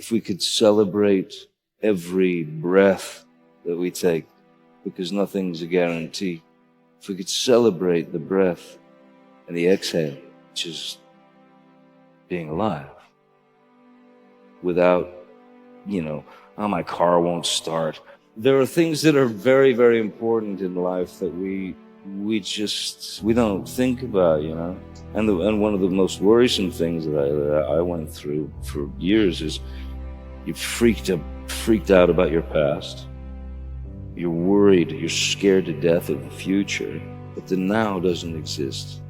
if we could celebrate every breath that we take, because nothing's a guarantee. If we could celebrate the breath and the exhale, which is being alive, without, oh, my car won't start. There are things that are very, very important in life that we don't think about, And one of the most worrisome things that I went through for years is you're freaked out about your past. You're worried, you're scared to death of the future, but the now doesn't exist.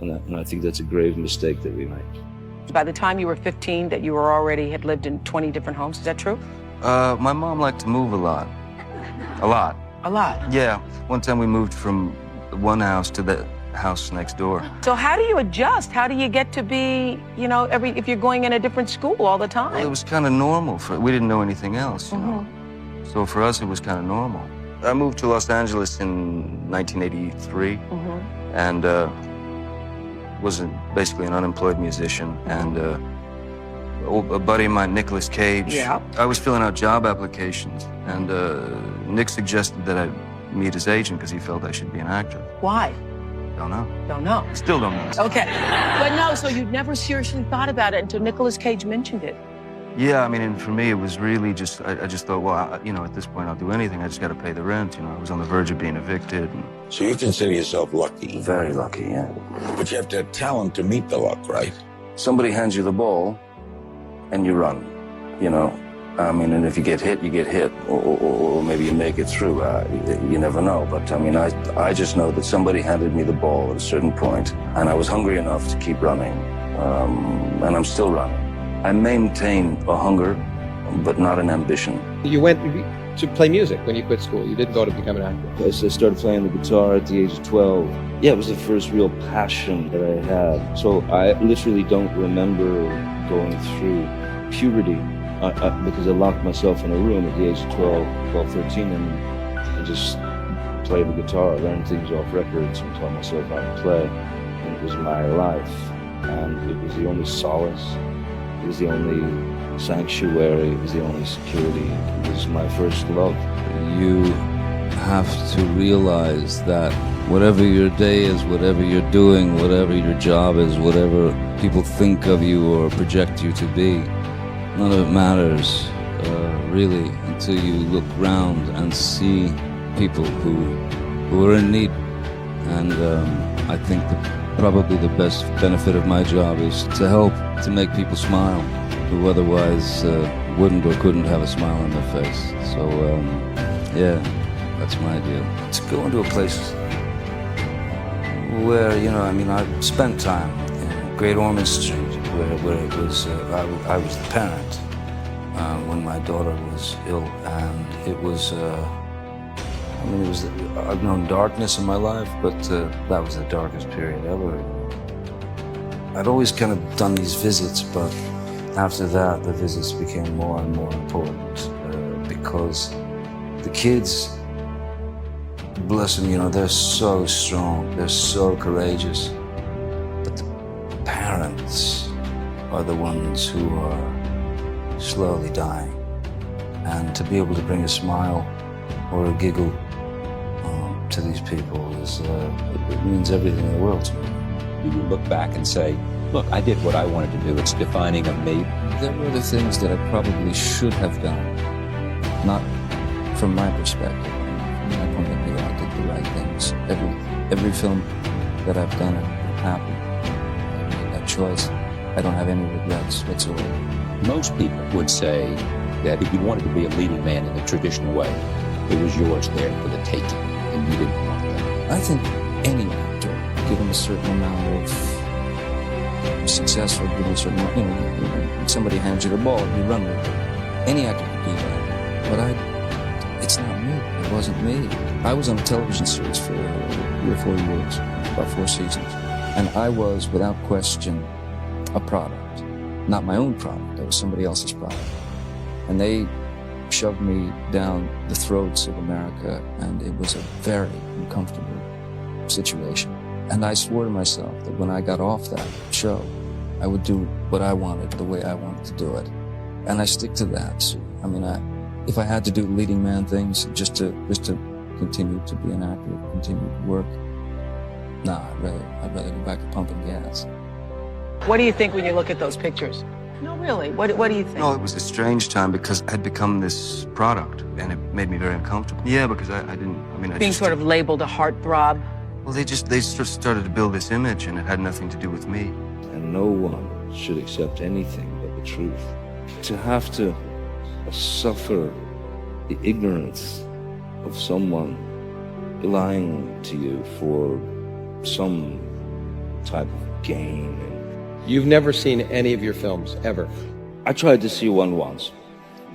And I think that's a grave mistake that we make. By the time you were 15, that you had lived in 20 different homes, is that true? My mom liked to move a lot. A lot. A lot? Yeah. One time we moved from one house to the house next door. So how do you adjust? How do you get to be, if you're going in a different school all the time? Well, it was kind of normal. We didn't know anything else, you know. So for us, it was kind of normal. I moved to Los Angeles in 1983 and was basically an unemployed musician. And a buddy of mine, Nicolas Cage, I was filling out job applications. And Nick suggested that I meet his agent because he felt I should be an actor. Why? Don't know. Don't know. Still don't know. Okay. But no, so you'd never seriously thought about it until Nicolas Cage mentioned it. Yeah, I mean, and for me, it was really just, I just thought, well, at this point, I'll do anything. I just got to pay the rent. I was on the verge of being evicted. So you consider yourself lucky? Very lucky, yeah. But you have to have talent to meet the luck, right? Somebody hands you the ball, and you run, I mean, and if you get hit, you get hit, or maybe you make it through. You never know. But, I mean, I just know that somebody handed me the ball at a certain point, and I was hungry enough to keep running, and I'm still running. I maintain a hunger, but not an ambition. You went to play music when you quit school. You didn't go to become an actor. I started playing the guitar at the age of 12. Yeah, it was the first real passion that I had. So I literally don't remember going through puberty because I locked myself in a room at the age of 12, 13, and I just played the guitar. I learned things off records and taught myself how to play. And it was my life. And it was the only solace. It was the only sanctuary, it was the only security, it was my first love. You have to realize that whatever your day is, whatever you're doing, whatever your job is, whatever people think of you or project you to be, none of it matters, really, until you look round and see people who are in need. And I think probably the best benefit of my job is to help to make people smile who otherwise wouldn't or couldn't have a smile on their face. So, yeah, that's my idea. To go into a place where, I spent time in Great Ormond Street, where it was, I was the parent when my daughter was ill, and it was, I've known darkness in my life, but that was the darkest period ever. I'd always kind of done these visits, but after that, the visits became more and more important because the kids, bless them, they're so strong, they're so courageous, but the parents are the ones who are slowly dying. And to be able to bring a smile or a giggle to these people it means everything in the world to me. You look back and say, look, I did what I wanted to do. It's defining of me. There were the things that I probably should have done, not from my perspective. From my point of view, I did the right things. Every film that I've done, I'm happy. I made that choice. I don't have any regrets whatsoever. Most people would say that if you wanted to be a leading man in the traditional way, it was yours there for the taking, and you didn't want that. I think any actor, given a certain amount of success or given a certain amount, somebody hands you the ball, you run with it. Any actor could do that. But it's not me. It wasn't me. I was on a television series for 3 or 4 years, about 4 seasons. And I was, without question, a product. Not my own product. I was somebody else's product. And they shoved me down the throats of America, and it was a very uncomfortable situation. And I swore to myself that when I got off that show, I would do what I wanted, the way I wanted to do it. And I stick to that. I mean, if I had to do leading man things just to continue to be an actor, continue to work, nah, I'd rather go back to pumping gas. What do you think when you look at those pictures? No, really. What do you think? No, it was a strange time because I had become this product, and it made me very uncomfortable. Yeah, because I Being sort of labeled a heartthrob. Well, they just started to build this image, and it had nothing to do with me. And no one should accept anything but the truth. To have to suffer the ignorance of someone lying to you for some type of gain. You've never seen any of your films, ever? I tried to see one once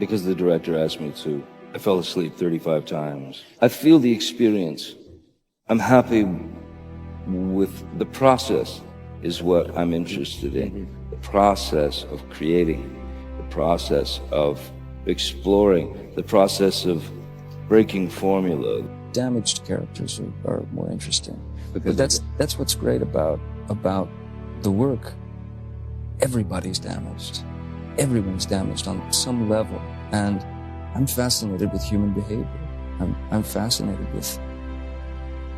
because the director asked me to. I fell asleep 35 times. I feel the experience. I'm happy with the process is what I'm interested in. The process of creating, the process of exploring, the process of breaking formula. Damaged characters are more interesting. But that's what's great about the work. Everybody's damaged. Everyone's damaged on some level. And I'm fascinated with human behavior. I'm fascinated with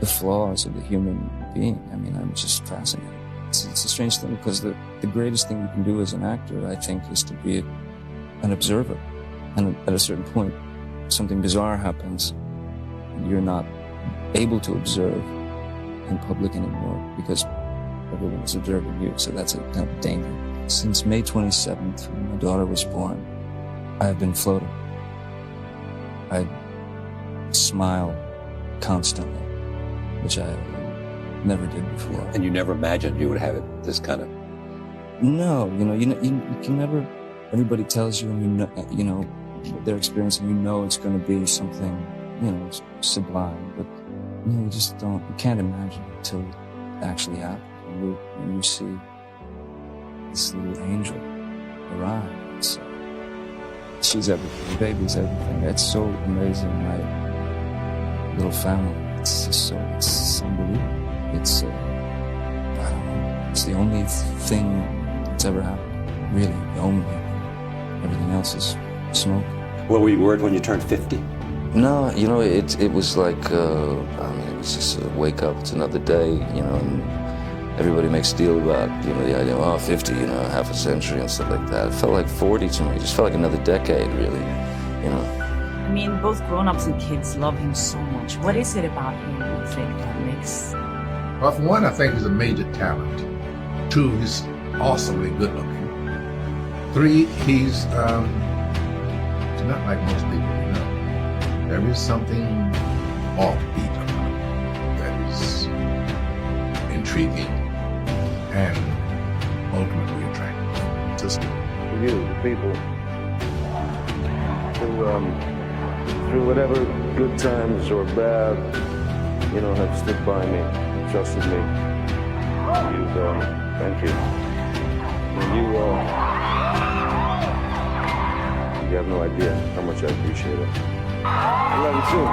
the flaws of the human being. I mean, I'm just fascinated. It's a strange thing because the greatest thing you can do as an actor, I think, is to be an observer. And at a certain point, something bizarre happens and you're not able to observe in public anymore because everyone is observing you. So that's a kind of danger. Since May 27th, when my daughter was born, I have been floating. I smile constantly, which I never did before. And you never imagined you would have it this kind of... No, you can never, everybody tells you and you know what they're experiencing, it's going to be something, sublime, but no, you just don't, you can't imagine it until it actually happens. And you see this little angel arrive. She's everything, the baby's everything. It's so amazing, my little family. It's unbelievable. It's, I don't know, it's the only thing that's ever happened. Really, the only thing. Everything else is smoke. Well, were you worried when you turned 50? No, it was like, it was just a wake up. It's another day, and everybody makes a deal about, the idea of, 50, half a century and stuff like that. It felt like 40 to me. It just felt like another decade, really, I mean, both grown-ups and kids love him so much. What is it about him you think that makes... Well, for one, I think he's a major talent. 2, he's awesomely good looking. 3, he's not like most people, There is something offbeat about him that is intriguing and ultimately attractive. Just you, the people, through whatever good times or bad, have stood by me, trusted me. Thank you. And you have no idea how much I appreciate it. I love you too.